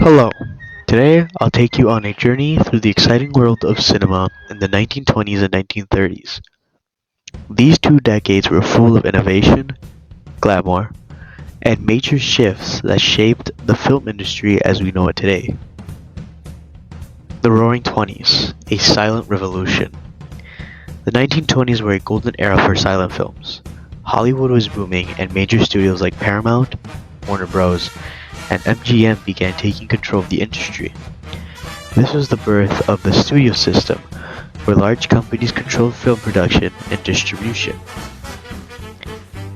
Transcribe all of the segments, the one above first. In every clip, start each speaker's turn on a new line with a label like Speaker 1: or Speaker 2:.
Speaker 1: Hello. Today, I'll take you on a journey through the exciting world of cinema in the 1920s and 1930s. These two decades were full of innovation, glamour, and major shifts that shaped the film industry as we know it today. The Roaring Twenties, a silent revolution. The 1920s were a golden era for silent films. Hollywood was booming, and major studios like Paramount, Warner Bros., and MGM began taking control of the industry. This was the birth of the studio system, where large companies controlled film production and distribution.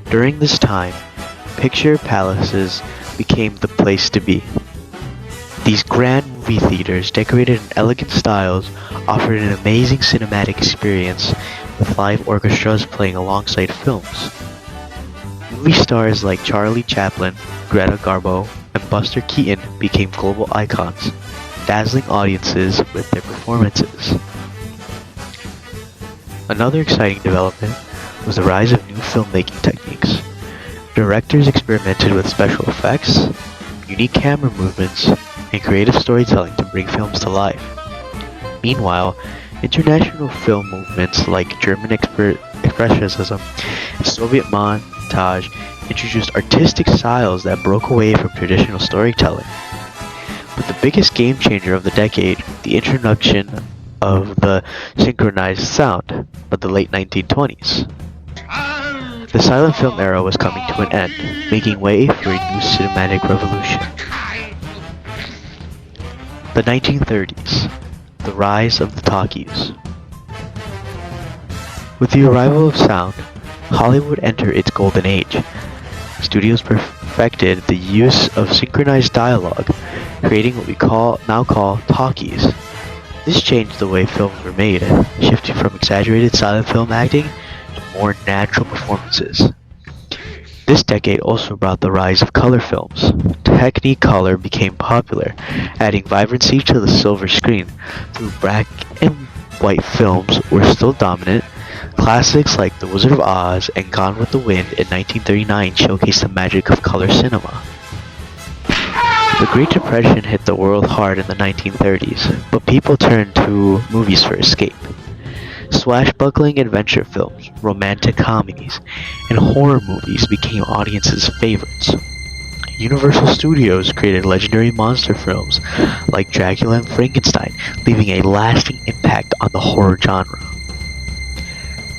Speaker 1: During this time, picture palaces became the place to be. These grand movie theaters, decorated in elegant styles, offered an amazing cinematic experience with live orchestras playing alongside films. Movie stars like Charlie Chaplin, Greta Garbo, and Buster Keaton became global icons, dazzling audiences with their performances. Another exciting development was the rise of new filmmaking techniques. Directors experimented with special effects, unique camera movements, and creative storytelling to bring films to life. Meanwhile, international film movements like German Expressionism and Soviet montage introduced artistic styles that broke away from traditional storytelling. But the biggest game changer of the decade, the introduction of the synchronized sound of the late 1920s. The silent film era was coming to an end, making way for a new cinematic revolution. The 1930s, the rise of the talkies. With the arrival of sound, Hollywood entered its golden age. Studios perfected the use of synchronized dialogue, creating what we now call talkies. This changed the way films were made, shifting from exaggerated silent film acting to more natural performances. This decade also brought the rise of color films. Technicolor became popular, adding vibrancy to the silver screen. Though black and white films were still dominant, classics like The Wizard of Oz and Gone with the Wind in 1939 showcased the magic of color cinema. The Great Depression hit the world hard in the 1930s, but people turned to movies for escape. Swashbuckling adventure films, romantic comedies, and horror movies became audiences' favorites. Universal Studios created legendary monster films like Dracula and Frankenstein, leaving a lasting impact on the horror genre.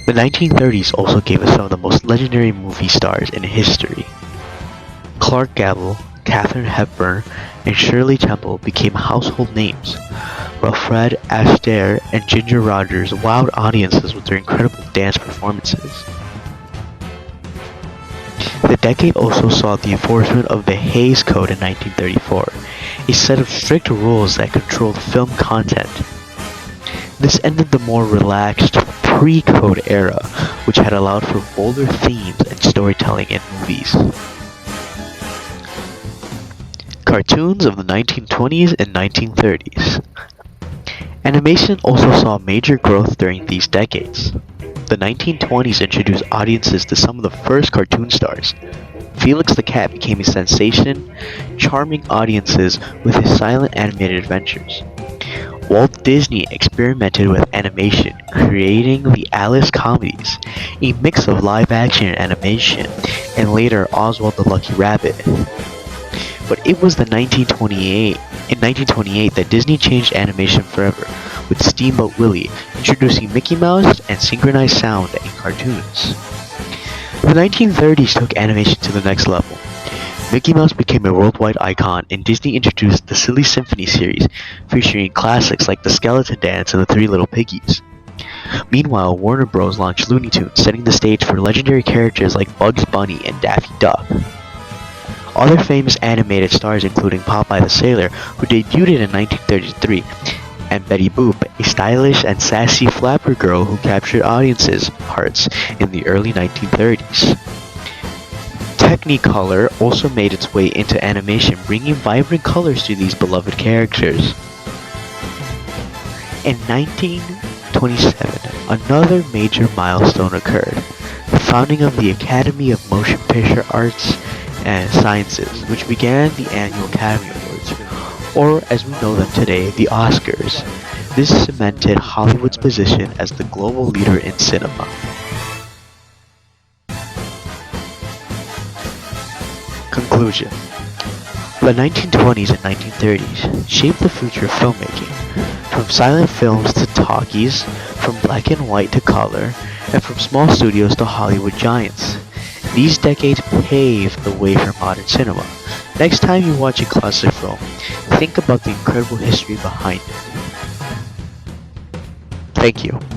Speaker 1: The 1930s also gave us some of the most legendary movie stars in history. Clark Gable, Katharine Hepburn, and Shirley Temple became household names, while Fred Astaire and Ginger Rogers wowed audiences with their incredible dance performances. The decade also saw the enforcement of the Hays Code in 1934, a set of strict rules that controlled film content. This ended the more relaxed pre-code era, which had allowed for bolder themes and storytelling in movies. Cartoons of the 1920s and 1930s. Animation also saw major growth during these decades. The 1920s introduced audiences to some of the first cartoon stars. Felix the Cat became a sensation, charming audiences with his silent animated adventures. Walt Disney experimented with animation, creating the Alice comedies, a mix of live action and animation, and later Oswald the Lucky Rabbit. But it was in 1928 that Disney changed animation forever, with Steamboat Willie introducing Mickey Mouse and synchronized sound in cartoons. The 1930s took animation to the next level. Mickey Mouse became a worldwide icon, and Disney introduced the Silly Symphony series, featuring classics like The Skeleton Dance and The Three Little Piggies. Meanwhile, Warner Bros. Launched Looney Tunes, setting the stage for legendary characters like Bugs Bunny and Daffy Duck. Other famous animated stars including Popeye the Sailor, who debuted in 1933, and Betty Boop, a stylish and sassy flapper girl who captured audiences' hearts in the early 1930s. Technicolor also made its way into animation, bringing vibrant colors to these beloved characters. In 1927, another major milestone occurred, the founding of the Academy of Motion Picture Arts and Sciences, which began the annual Academy Awards. or as we know them today, the Oscars. This cemented Hollywood's position as the global leader in cinema. Conclusion. The 1920s and 1930s shaped the future of filmmaking, from silent films to talkies, from black and white to color, and from small studios to Hollywood giants. These decades paved the way for modern cinema. Next time you watch a classic film, think about the incredible history behind it. Thank you.